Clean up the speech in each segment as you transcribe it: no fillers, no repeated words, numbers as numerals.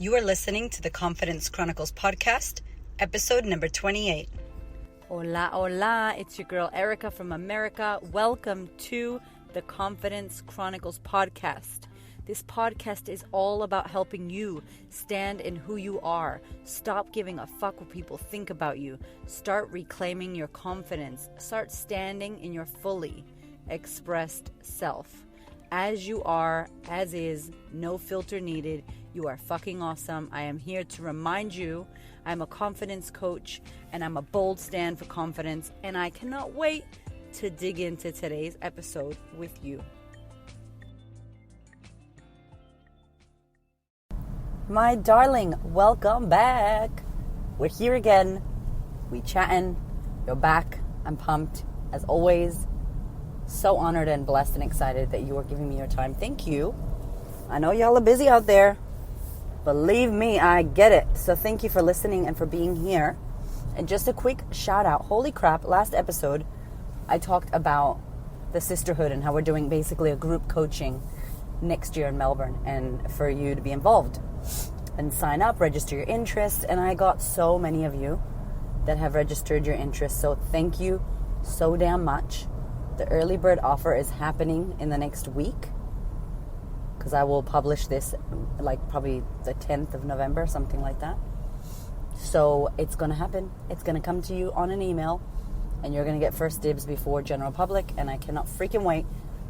You are listening to the Confidence Chronicles podcast, episode number 28. Hola, hola. It's your girl Erica from America. Welcome to the Confidence Chronicles podcast. This podcast is all about helping you stand in who you are. Stop giving a fuck what people think about you. Start reclaiming your confidence. Start standing in your fully expressed self. As you are, as is, no filter needed. You are fucking awesome. I am here to remind you I'm a confidence coach and I'm a bold stand for confidence, and I cannot wait to dig into today's episode with you. My darling, welcome back. We're here again. We chatting. You're back. I'm pumped. As always, so honored and blessed and excited that you are giving me your time. Thank you. I know y'all are busy out there. Believe me, I get it. So thank you for listening and for being here. And just a quick shout out. Holy crap, last episode, I talked about the sisterhood and how we're doing basically a group coaching next year in Melbourne, and for you to be involved and sign up, register your interest. And I got so many of you that have registered your interest. So thank you so damn much. The early bird offer is happening in the next week, because I will publish this like probably the 10th of November, something like that. So it's going to happen. It's going to come to you on an email, and you're going to get first dibs before general public. And I cannot freaking wait,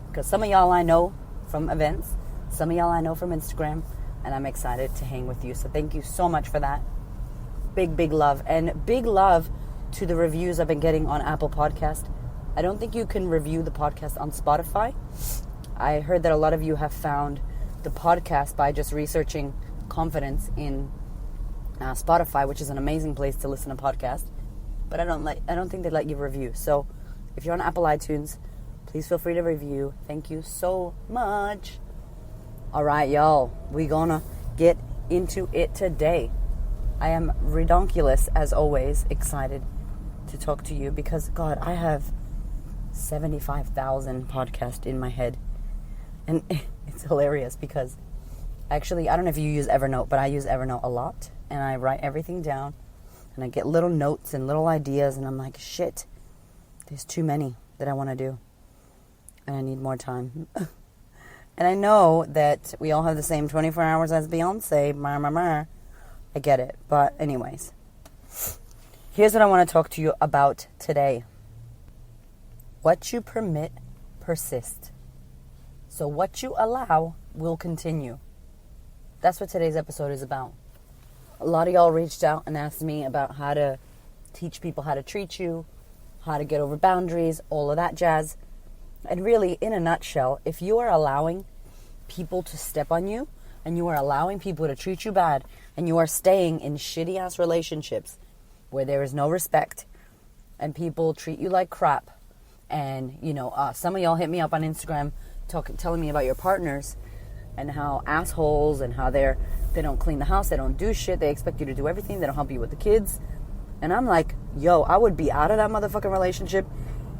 because some of y'all I know from events, some of y'all I know from Instagram, and I'm excited to hang with you. So thank you so much for that. Big love. And big love to the reviews I've been getting on Apple Podcast. I don't think you can review the podcast on Spotify. I heard that a lot of you have found the podcast by just researching confidence in Spotify, which is an amazing place to listen to podcasts. But I don't think they let you review. So if you're on Apple iTunes, please feel free to review. Thank you so much. All right, y'all. We're gonna get into it today. I am redonkulous, as always, excited to talk to you because, God, I have 75,000 podcasts in my head. And it's hilarious because actually, I don't know if you use Evernote, but I use Evernote a lot. And I write everything down. And I get little notes and little ideas. And I'm like, shit, there's too many that I want to do. And I need more time. And I know that we all have the same 24 hours as Beyonce. I get it. But anyways, here's what I want to talk to you about today. What you permit persists. So what you allow will continue. That's what today's episode is about. A lot of y'all reached out and asked me about how to teach people how to treat you, how to get over boundaries, all of that jazz. And really, in a nutshell, if you are allowing people to step on you, and you are allowing people to treat you bad, and you are staying in shitty-ass relationships where there is no respect, and people treat you like crap, and, some of y'all hit me up on Instagram telling me about your partners and how assholes and how they don't clean the house, they don't do shit, they expect you to do everything, they don't help you with the kids. And I'm like, yo, I would be out of that motherfucking relationship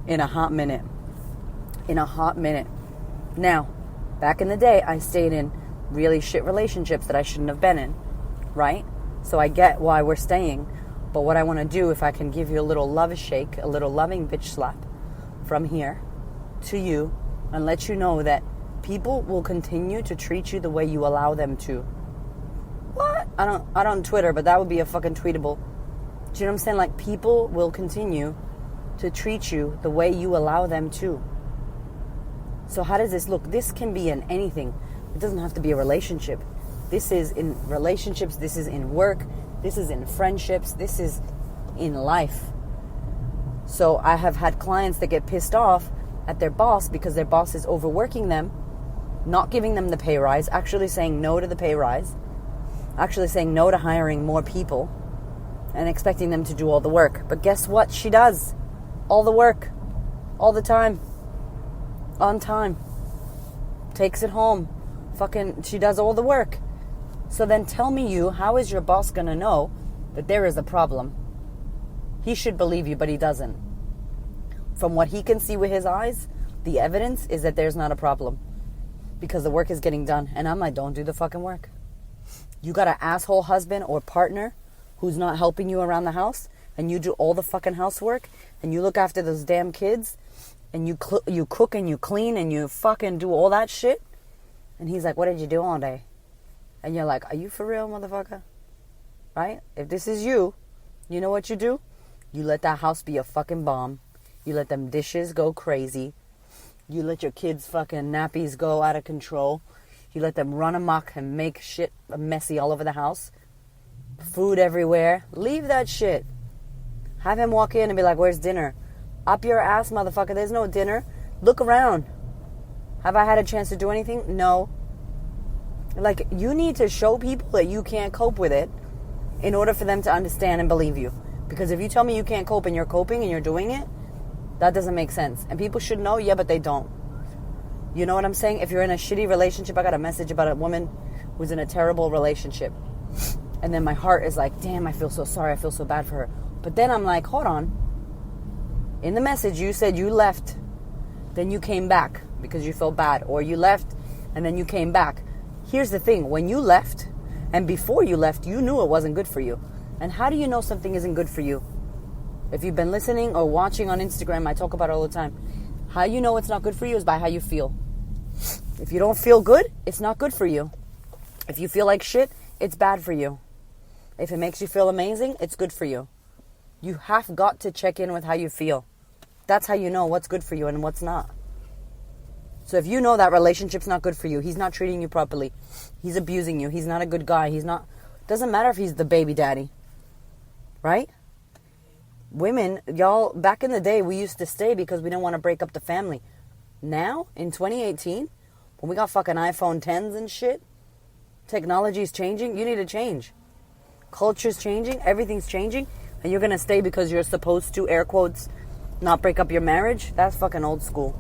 in a hot minute. Now, back in the day, I stayed in really shit relationships that I shouldn't have been in, right? So I get why we're staying. But what I want to do, if I can give you a little love shake, a little loving bitch slap from here to you, and let you know that people will continue to treat you the way you allow them to. What? I don't Twitter, but that would be a fucking tweetable. Do you know what I'm saying? Like, people will continue to treat you the way you allow them to. So how does this look? This can be in anything. It doesn't have to be a relationship. This is in relationships. This is in work. This is in friendships. This is in life. So I have had clients that get pissed off at their boss because their boss is overworking them, not giving them the pay rise, actually saying no to the pay rise, actually saying no to hiring more people, and expecting them to do all the work. But guess what? She does all the work, all the time, on time, takes it home, she does all the work. So then tell me how is your boss going to know that there is a problem? He should believe you, but he doesn't. From what he can see with his eyes, the evidence is that there's not a problem because the work is getting done. And I'm like, don't do the fucking work. You got an asshole husband or partner who's not helping you around the house, and you do all the fucking housework, and you look after those damn kids, and you cook and you clean and you fucking do all that shit. And he's like, what did you do all day? And you're like, are you for real, motherfucker? Right? If this is you, you know what you do? You let that house be a fucking bomb. You let them dishes go crazy. You let your kids' fucking nappies go out of control. You let them run amok and make shit messy all over the house. Food everywhere. Leave that shit. Have him walk in and be like, where's dinner? Up your ass, motherfucker. There's no dinner. Look around. Have I had a chance to do anything? No. Like, you need to show people that you can't cope with it in order for them to understand and believe you. Because if you tell me you can't cope and you're coping and you're doing it, that doesn't make sense. And people should know, yeah, but they don't. You know what I'm saying? If you're in a shitty relationship, I got a message about a woman who's in a terrible relationship. And then my heart is like, damn, I feel so sorry. I feel so bad for her. But then I'm like, hold on. In the message, you said you left. Then you came back because you felt bad. Or you left and then you came back. Here's the thing. When you left and before you left, you knew it wasn't good for you. And how do you know something isn't good for you? If you've been listening or watching on Instagram, I talk about it all the time. How you know it's not good for you is by how you feel. If you don't feel good, it's not good for you. If you feel like shit, it's bad for you. If it makes you feel amazing, it's good for you. You have got to check in with how you feel. That's how you know what's good for you and what's not. So if you know that relationship's not good for you, he's not treating you properly, he's abusing you, he's not a good guy, doesn't matter if he's the baby daddy. Right? Women, y'all, back in the day, we used to stay because we didn't want to break up the family. Now, in 2018, when we got fucking iPhone 10s and shit, technology's changing, you need to change. Culture's changing, everything's changing, and you're going to stay because you're supposed to, air quotes, not break up your marriage? That's fucking old school.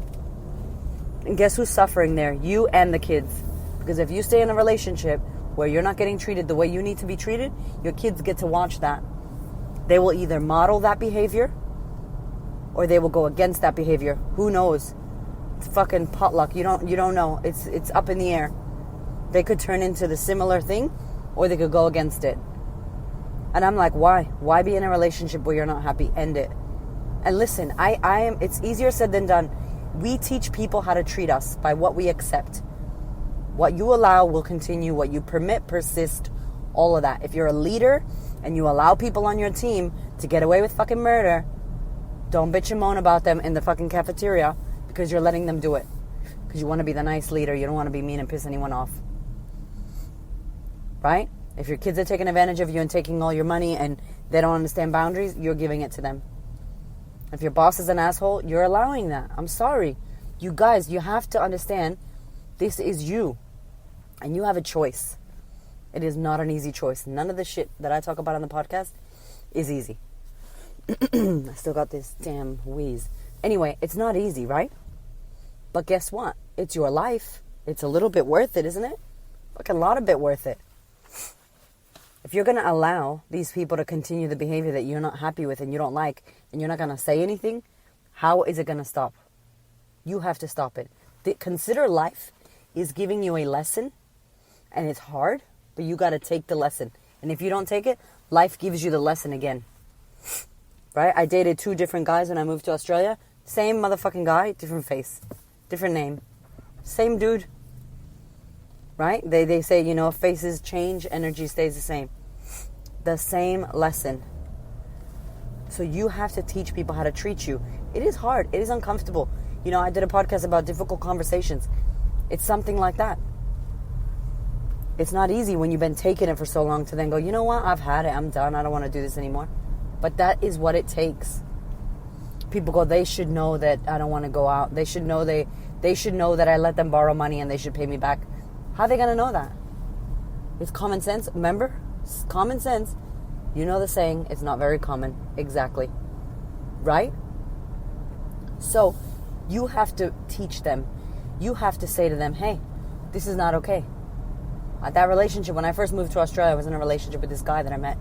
And guess who's suffering there? You and the kids. Because if you stay in a relationship where you're not getting treated the way you need to be treated, your kids get to watch that. They will either model that behavior or they will go against that behavior. Who knows? It's fucking potluck. You don't know. It's up in the air. They could turn into the similar thing or they could go against it. And I'm like, why? Why be in a relationship where you're not happy? End it. And listen, it's easier said than done. We teach people how to treat us by what we accept. What you allow will continue. What you permit persists. All of that. If you're a leader and you allow people on your team to get away with fucking murder, don't bitch and moan about them in the fucking cafeteria because you're letting them do it. Because you want to be the nice leader. You don't want to be mean and piss anyone off. Right? If your kids are taking advantage of you and taking all your money and they don't understand boundaries, you're giving it to them. If your boss is an asshole, you're allowing that. I'm sorry. You guys, you have to understand this is you. And you have a choice. It is not an easy choice. None of the shit that I talk about on the podcast is easy. I still got this damn wheeze. Anyway, it's not easy, right? But guess what? It's your life. It's a little bit worth it, isn't it? Like a lot of bit worth it. If you're going to allow these people to continue the behavior that you're not happy with and you don't like, and you're not going to say anything, how is it going to stop? You have to stop it. Consider life is giving you a lesson, and it's hard, but you got to take the lesson. And if you don't take it, life gives you the lesson again. Right? I dated 2 different guys when I moved to Australia. Same motherfucking guy, different face, different name. Same dude. Right? They say, you know, faces change, energy stays the same. The same lesson. So you have to teach people how to treat you. It is hard. It is uncomfortable. You know, I did a podcast about difficult conversations. It's something like that. It's not easy when you've been taking it for so long to then go, you know what? I've had it. I'm done. I don't want to do this anymore. But that is what it takes. People go, they should know that I don't want to go out. They should know they should know that I let them borrow money and they should pay me back. How are they going to know that? It's common sense. Remember? It's common sense. You know the saying, it's not very common. Exactly. Right? So, you have to teach them. You have to say to them, hey, this is not okay. That relationship, when I first moved to Australia, I was in a relationship with this guy that I met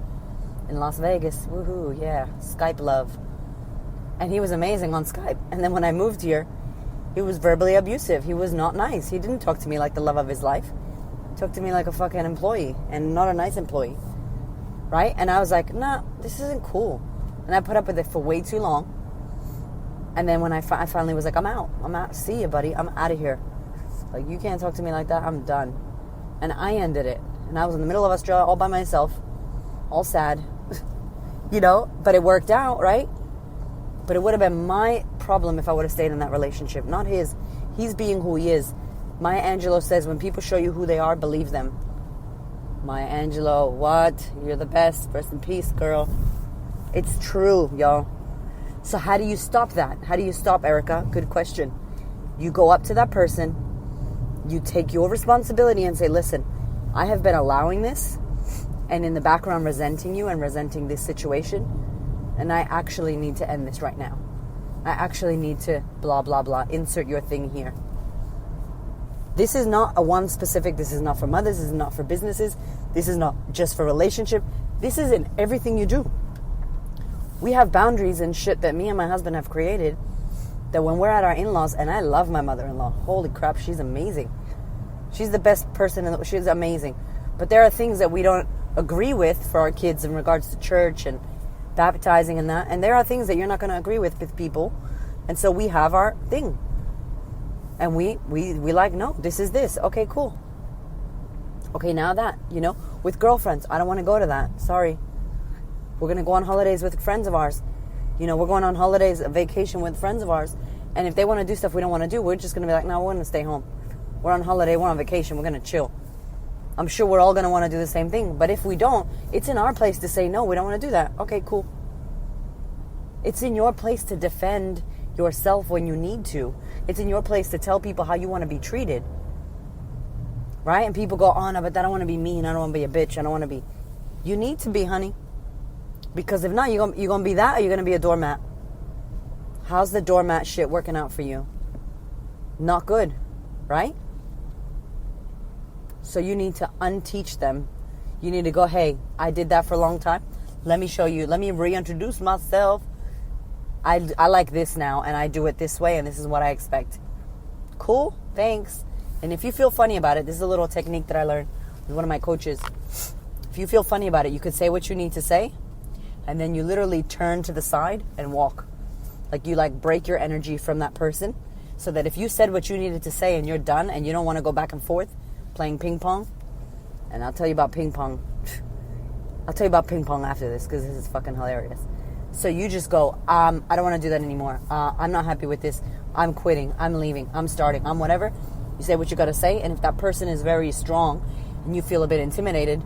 in Las Vegas. Woohoo, yeah. Skype love. And he was amazing on Skype. And then when I moved here, he was verbally abusive. He was not nice. He didn't talk to me like the love of his life. talk to me like a fucking employee and not a nice employee, right? And I was like, nah, this isn't cool. And I put up with it for way too long. And then when I finally was like, I'm out. See you, buddy. I'm out of here. Like, you can't talk to me like that. I'm done. And I ended it. And I was in the middle of Australia all by myself, all sad, you know, but it worked out, right? But it would have been my problem if I would have stayed in that relationship, not his. He's being who he is. Maya Angelou says, when people show you who they are, believe them. Maya Angelou, what? You're the best. Rest in peace, girl. It's true, y'all. So how do you stop that? How do you stop, Erica? Good question. You go up to that person. You take your responsibility and say, listen, I have been allowing this and in the background resenting you and resenting this situation. And I actually need to end this right now. I actually need to blah, blah, blah. Insert your thing here. This is not a one specific. This is not for mothers. This is not for businesses. This is not just for relationship. This is in everything you do. We have boundaries and shit that me and my husband have created that when we're at our in-laws, and I love my mother-in-law. Holy crap, she's amazing. She's the best person. She's amazing. But there are things that we don't agree with for our kids in regards to church and baptizing and that. And there are things that you're not going to agree with people. And so we have our thing. And we like, no, this is this. Okay, cool. Okay, now that, you know, with girlfriends, I don't want to go to that. Sorry. We're going to go on holidays with friends of ours. You know, we're going on holidays, a vacation with friends of ours. And if they want to do stuff we don't want to do, we're just going to be like, no, we're going to stay home. We're on holiday, we're on vacation, we're going to chill. I'm sure we're all going to want to do the same thing. But if we don't, it's in our place to say, no, we don't want to do that. Okay, cool. It's in your place to defend yourself when you need to. It's in your place to tell people how you want to be treated. Right? And people go, oh, no, but I don't want to be mean. I don't want to be a bitch. I don't want to be. You need to be, honey. Because if not, you're going to be that or you're going to be a doormat. How's the doormat shit working out for you? Not good. Right? So you need to unteach them. You need to go, hey, I did that for a long time. Let me show you. Let me reintroduce myself. I like this now, and I do it this way, and this is what I expect. Cool? Thanks. And if you feel funny about it, this is a little technique that I learned with one of my coaches. If you feel funny about it, you could say what you need to say, and then you literally turn to the side and walk. Like you break your energy from that person, so that if you said what you needed to say and you're done and you don't want to go back and forth playing ping pong, and I'll tell you about ping pong. I'll tell you about ping pong after this because this is fucking hilarious. So you just go, I don't want to do that anymore. I'm not happy with this. I'm quitting. I'm leaving. I'm starting. I'm whatever. You say what you got to say. And if that person is very strong and you feel a bit intimidated,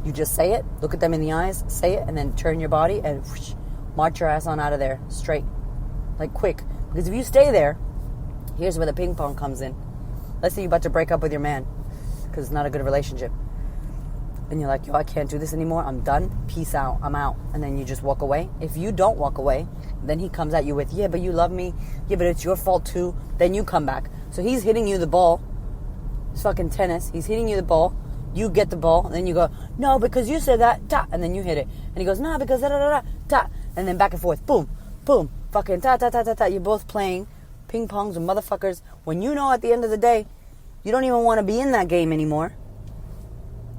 you just say it, look at them in the eyes, say it, and then turn your body and whoosh, march your ass on out of there straight. Like quick. Because if you stay there, here's where the ping pong comes in. Let's say you're about to break up with your man because it's not a good relationship. And you're like, yo, I can't do this anymore. I'm done. Peace out. I'm out. And then you just walk away. If you don't walk away, then he comes at you with, yeah, but you love me. Yeah, but it's your fault too. Then you come back. So he's hitting you the ball. It's fucking tennis. He's hitting you the ball. You get the ball. And then you go, no, because you said that. Ta. And then you hit it. And he goes, nah, because da da da da. Ta. And then back and forth. Boom. Boom. Fucking ta ta ta ta ta. You're both playing ping pongs with motherfuckers. When you know at the end of the day, you don't even want to be in that game anymore.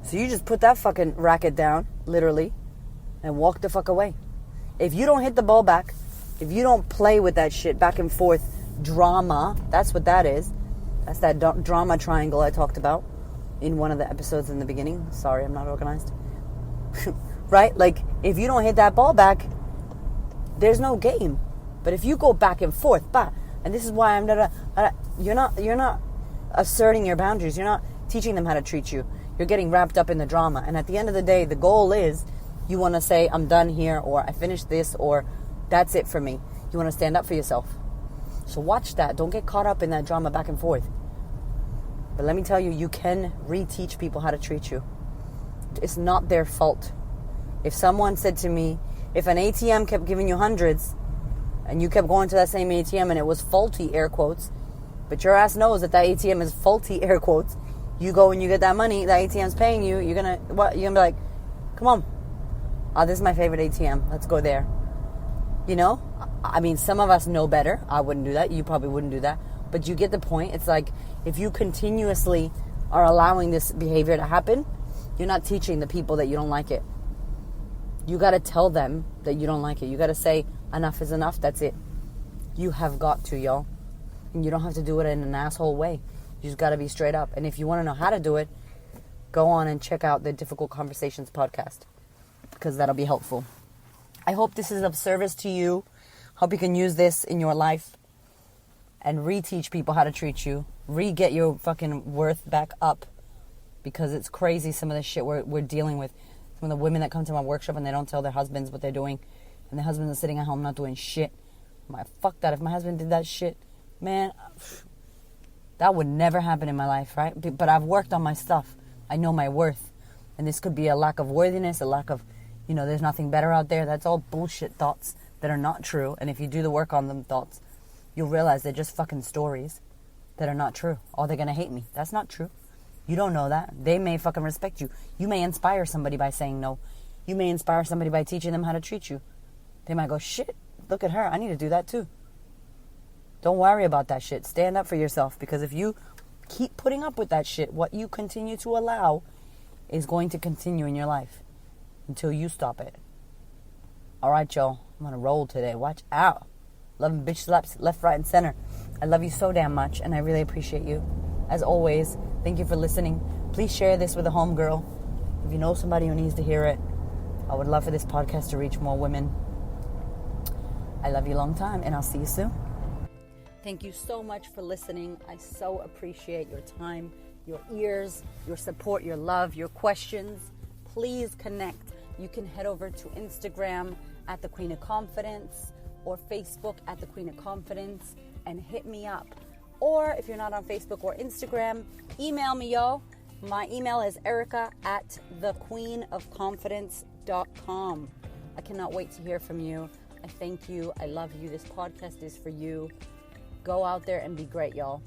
So you just put that fucking racket down, literally, and walk the fuck away. If you don't hit the ball back, if you don't play with that shit back and forth drama, that's what that is. That's that drama triangle I talked about in one of the episodes in the beginning. Sorry, I'm not organized. Right? Like, if you don't hit that ball back, there's no game. But if you go back and forth, and this is why you're not asserting your boundaries. You're not teaching them how to treat you. You're getting wrapped up in the drama. And at the end of the day, the goal is you want to say, I'm done here, or I finished this, or that's it for me. You want to stand up for yourself. So watch that. Don't get caught up in that drama back and forth. But let me tell you, you can reteach people how to treat you. It's not their fault. If someone said to me, if an ATM kept giving you hundreds, and you kept going to that same ATM and it was faulty, air quotes, but your ass knows that ATM is faulty, air quotes, you go and you get that money, that ATM's paying you, you're gonna be like, come on. Oh, this is my favorite ATM. Let's go there. You know? I mean, some of us know better. I wouldn't do that. You probably wouldn't do that. But you get the point. It's like, if you continuously are allowing this behavior to happen, you're not teaching the people that you don't like it. You got to tell them that you don't like it. You got to say, enough is enough. That's it. You have got to, y'all. And you don't have to do it in an asshole way. You just got to be straight up. And if you want to know how to do it, go on and check out the Difficult Conversations podcast, because that'll be helpful. I hope this is of service to you. Hope you can use this in your life and reteach people how to treat you. Re-get your fucking worth back up, because it's crazy some of the shit we're dealing with. Some of the women that come to my workshop and they don't tell their husbands what they're doing, and the husbands are sitting at home not doing shit. Fuck that. If my husband did that shit, man, that would never happen in my life, right? But I've worked on my stuff. I know my worth. And this could be a lack of worthiness, a lack of, there's nothing better out there. That's all bullshit thoughts that are not true. And if you do the work on them thoughts, you'll realize they're just fucking stories that are not true. Oh, they're going to hate me. That's not true. You don't know that. They may fucking respect you. You may inspire somebody by saying no. You may inspire somebody by teaching them how to treat you. They might go, shit, look at her. I need to do that too. Don't worry about that shit. Stand up for yourself, because if you keep putting up with that shit, what you continue to allow is going to continue in your life until you stop it. All right, y'all. I'm going to roll today. Watch out. Loving bitch slaps left, right, and center. I love you so damn much, and I really appreciate you. As always, thank you for listening. Please share this with a homegirl. If you know somebody who needs to hear it, I would love for this podcast to reach more women. I love you long time, and I'll see you soon. Thank you so much for listening. I so appreciate your time, your ears, your support, your love, your questions. Please connect. You can head over to Instagram at The Queen of Confidence or Facebook at The Queen of Confidence and hit me up. Or if you're not on Facebook or Instagram, email me, y'all. My email is erica@thequeenofconfidence.com. I cannot wait to hear from you. I thank you. I love you. This podcast is for you. Go out there and be great, y'all.